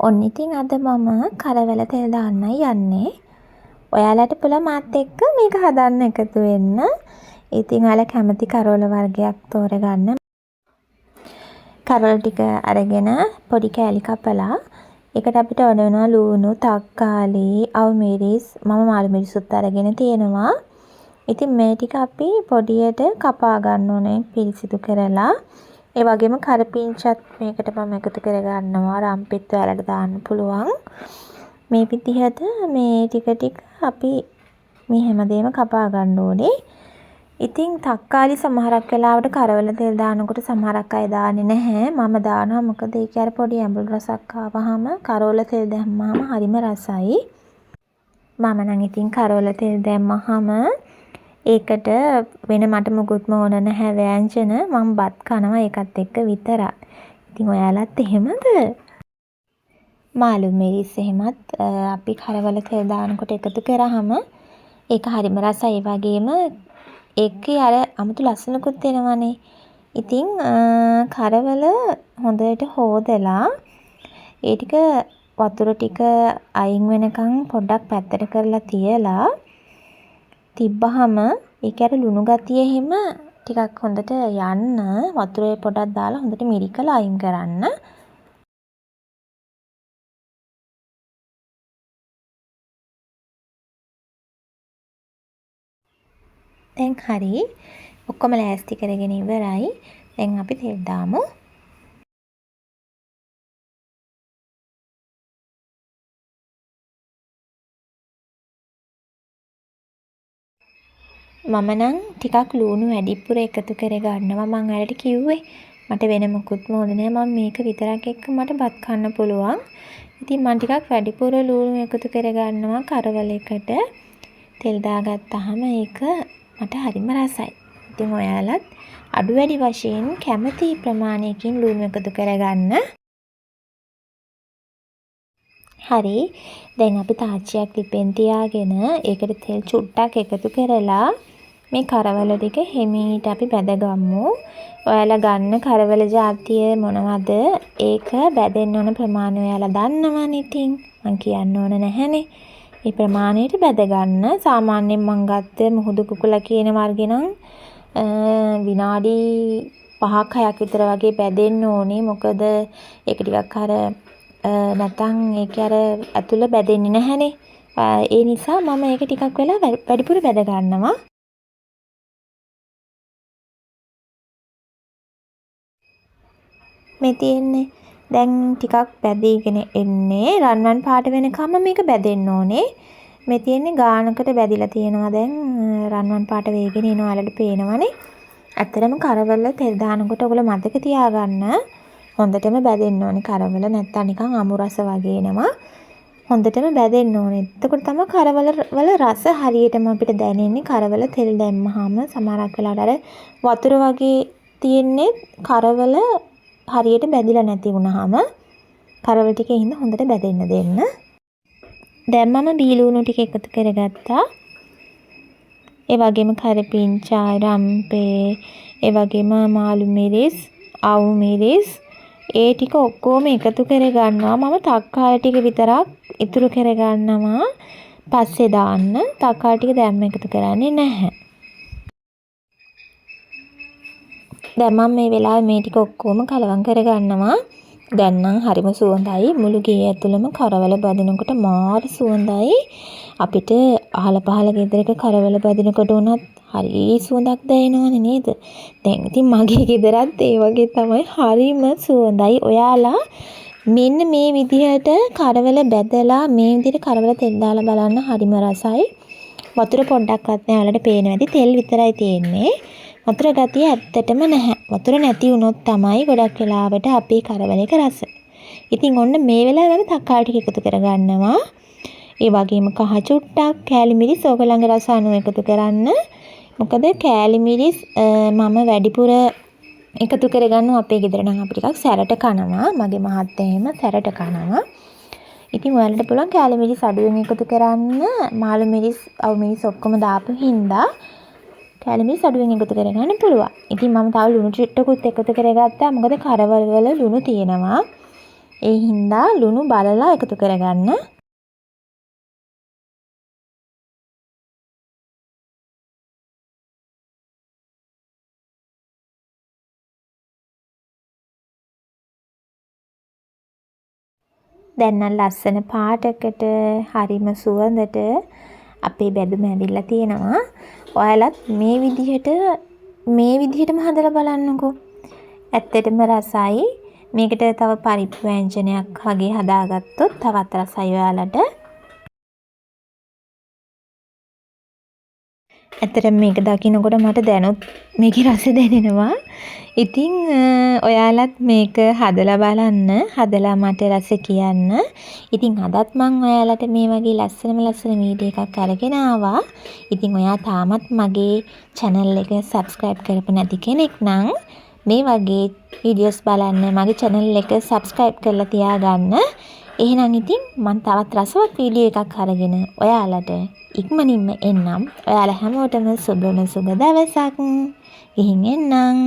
ඔන්න ඉතින් අද මම කරවල තෙල් දාන්නයි යන්නේ. ඔයාලට පුළුවන් මාත් එක්ක මේක හදන්න එකතු වෙන්න. ඉතින් ඔයාලා කැමති කරවල වර්ගයක් තෝරගන්න. කරවල ටික අරගෙන පොඩි කෑලි කපලා ඒකට අපිට ඕන වෙනවා ලුණු, තක්කාලි, අවුමිරිස්, මම මාළු මිරිසුත් අරගෙන තියෙනවා. ඉතින් මේ ටික අපි පොඩියට කපා ගන්න ඕනේ පිරිසිදු කරලා. ඒ වගේම කරපිංචත් මේකට මම එකතු කර ගන්නවා. රම්පෙත් ඔයාලට දාන්න පුළුවන්. මේ විදිහට මේ ටික අපි මේ හැමදේම කපා ගන්න ඕනේ. ඉතින් තක්කාලි සමහරක් වෙලාවට කරවල තෙල් දානකොට සමහරක් අය දාන්නේ නැහැ. මම දානවා මොකද ඒක අර පොඩි ඇඹුල් රසක් ආවහම කරවල තෙල් දැම්මම හරිම රසයි. මම නම් ඉතින් කරවල තෙල් දැම්මහම ඒකට වෙන මට මුකුත්ම ඕන නැහැ ව්‍යංජන. මම බත් කනවා ඒකත් එක්ක විතරයි. ඉතින් ඔයාලත් එහෙමද? මාළු මිරිස් එහෙමත් අපි කරවල තෙල් දානකොට එකතු කරාම ඒක හරිම රසයි. ඒ වගේම ඒකේ අර 아무තු ලස්සනකුත් එනවනේ. ඉතින් කරවල හොඳට හොදලා ඒ ටික වතුර ටික අයින් වෙනකන් පොඩ්ඩක් පැත්තට කරලා තියලා තිබ්බහම ඒක අර ලුණු ගතිය එහෙම ටිකක් හොඳට යන්න වතුරේ පොඩක් දාලා හොඳට මිරිකලා අයින් කරන්න. දැන් හරි. ඔක්කොම ලෑස්ති කරගෙන ඉවරයි. දැන් අපි තෙල් දාමු. මම නම් ටිකක් ලුණු වැඩිපුර එකතු කර ගන්නවා. මම ඔයාලට කිව්වේ මට වෙන මොකුත්ම ඕනේ නැහැ. මම මේක විතරක් එක්ක මට බත් කන්න පුළුවන්. ඉතින් මම ටිකක් වැඩිපුර ලුණු එකතු කර ගන්නවා කරවල එකට. තෙල් දාගත්තාම ඒක මට හරිම රසයි. ඉතින් ඔයාලත් අඩු වැඩි වශයෙන් කැමති ප්‍රමාණයකින් ලුණු එකතු කරගන්න. හරි. දැන් අපි තාච්චියක් ලිපෙන් තියාගෙන ඒකට තෙල් චුට්ටක් එකතු කරලා මේ කරවල ටික හිමීට අපි බැදගමු. ඔයාලා ගන්න කරවල ජාතිය මොනවද? ඒක බැදෙන්න ඕන ප්‍රමාණය ඔයාලා දන්නවනේ ඉතින්. මං කියන්න ඕන නැහැනේ. මේ ප්‍රමාණයට බැද ගන්න. සාමාන්‍යයෙන් මං ගත්තේ මුහුදු කුකුලා කියන වර්ගේ නම් විනාඩි 5ක් 6ක් විතර වගේ බැදෙන්න ඕනේ. මොකද ඒක ටිකක් අර නැතන් ඒක අර ඇතුළ බැදෙන්නේ නැහනේ. ඒ නිසා මම ඒක ටිකක් වෙලා වැඩිපුර බැද ගන්නවා. මේ තියෙන්නේ දැන් ටිකක් බැදීගෙන එන්නේ. රන්වන් පාට වෙනකම් මේක බැදෙන්න ඕනේ. මේ තියෙන්නේ ගානකට බැදිලා තියෙනවා. දැන් රන්වන් පාට වේගෙන එනවා. ඔයාලට පේනවනේ. ඇත්තටම කරවල තෙල් දානකොට ඔයගොල්ලෝ මතක තියාගන්න හොඳටම බැදෙන්න ඕනේ කරවල. නැත්තම් නිකන් අමු රස වගේ එනවා. හොඳටම බැදෙන්න ඕනේ. එතකොට තමයි කරවල වල රස හරියටම අපිට දැනෙන්නේ. කරවල තෙල් දැම්මහම සමහරක් වෙලාවට අර වතුර වගේ තියෙන්නේ කරවල හරියට බැදිලා නැති වුණාම කරවල ටිකේ හින්දා හොඳට බැදෙන්න දෙන්න. දැන් මම බීලුණු ටික එකතු කරගත්තා. ඒ වගේම කරපිංචා, රම්පේ, ඒ වගේම මාළු මිරිස්, අවු මිරිස් ඒ ටික ඔක්කොම එකතු කරගන්නවා. මම තක්කාලි ටික විතරක් ඉතුරු කරගන්නවා. පස්සේ දාන්න. තක්කාලි ටික දැම්ම එකතු කරන්නේ නැහැ. දැන් මම මේ වෙලාවේ මේ ටික ඔක්කොම කලවම් කරගන්නවා. දැන් නම් හරිම සුවඳයි. මුළු ගේ ඇතුළම කරවල බදිනකොට මාර සුවඳයි. අපිට අහල පහල ගෙදරක කරවල බදිනකොට උනත් හරි සුවඳක් දැනෙනවනේ නේද? දැන් ඉතින් මගේ ගෙදරත් ඒ වගේ තමයි. හරිම සුවඳයි. ඔයාලා මෙන්න මේ විදිහට කරවල බැදලා මේ විදිහට කරවල තෙල් දාලා බලන්න හරිම රසයි. වතුර පොඩ්ඩක්වත් නෑ. ඔයාලට පේනවා ඇති තෙල් විතරයි තියෙන්නේ. වතුර ගතිය ඇත්තටම නැහැ. වතුර නැති වුණොත් තමයි ගොඩක් වෙලාවට අපේ කරවල එක රස. ඉතින් ඔන්න මේ වෙලාවේ මම තක්කාලි ටික එකතු කරගන්නවා. ඒ වගේම කහ චුට්ටක්, කෑලි මිරිස් ඕගොල්ලන්ගේ රස අනුව එකතු කරන්න. මොකද කෑලි මිරිස් මම වැඩිපුර එකතු කරගන්නවා අපේ ගෙදර නම් අපි ටිකක් සැරට කනවා. මගේ මහත්තයා එහෙම සැරට කනවා. ඉතින් ඔයාලට පුළුවන් කෑලි මිරිස් අඩුවෙන් එකතු කරන්න. මාළු මිරිස්, අවු මිරිස් ඔක්කොම දාපු හින්දා කෑලි මිරිස් අඩුවෙන් එකතු කරගන්න පුළුවන්. ඉතින් මම තව ලුණු චුට්ටකුත් එකතු කරගත්තා. මොකද කරවල වල ලුණු තියෙනවා. ඒ හින්දා ලුණු බලලා එකතු කරගන්න. දැන් නම් ලස්සන පාටකට හරිම සුවඳට අපේ බැදුම ඇවිල්ලා තියෙනවා. ඔයාලත් මේ විදිහටම හදලා බලන්නකෝ. ඇත්තටම රසයි. මේකට තව පරිප්පු ව්‍යංජනයක් වගේ හදාගත්තොත් තවත් රසයි ඔයාලට. ඇත්තටම මේක දකින්නකොට මට දැනුත් මේකේ රස දැනෙනවා. ඉතින් ඔයාලත් මේක හදලා බලන්න. හදලා මට රස කියන්න. ඉතින් අදත් මම ඔයාලට මේ වගේ ලස්සන වීඩියෝ එකක් අරගෙන ආවා. ඉතින් ඔයා තාමත් මගේ channel එක subscribe කරපු නැති කෙනෙක් නම් මේ වගේ වීඩියෝස් බලන්න මගේ channel එක subscribe කරලා තියාගන්න. එහෙනම් ඉතින් මම තවත් රසවත් වීඩියෝ එකක් අරගෙන ඔයාලට ඉක්මනින්ම එන්නම්. ඔයාලා හැමෝටම සුබ දවසක්. ගිහින් එන්නම්.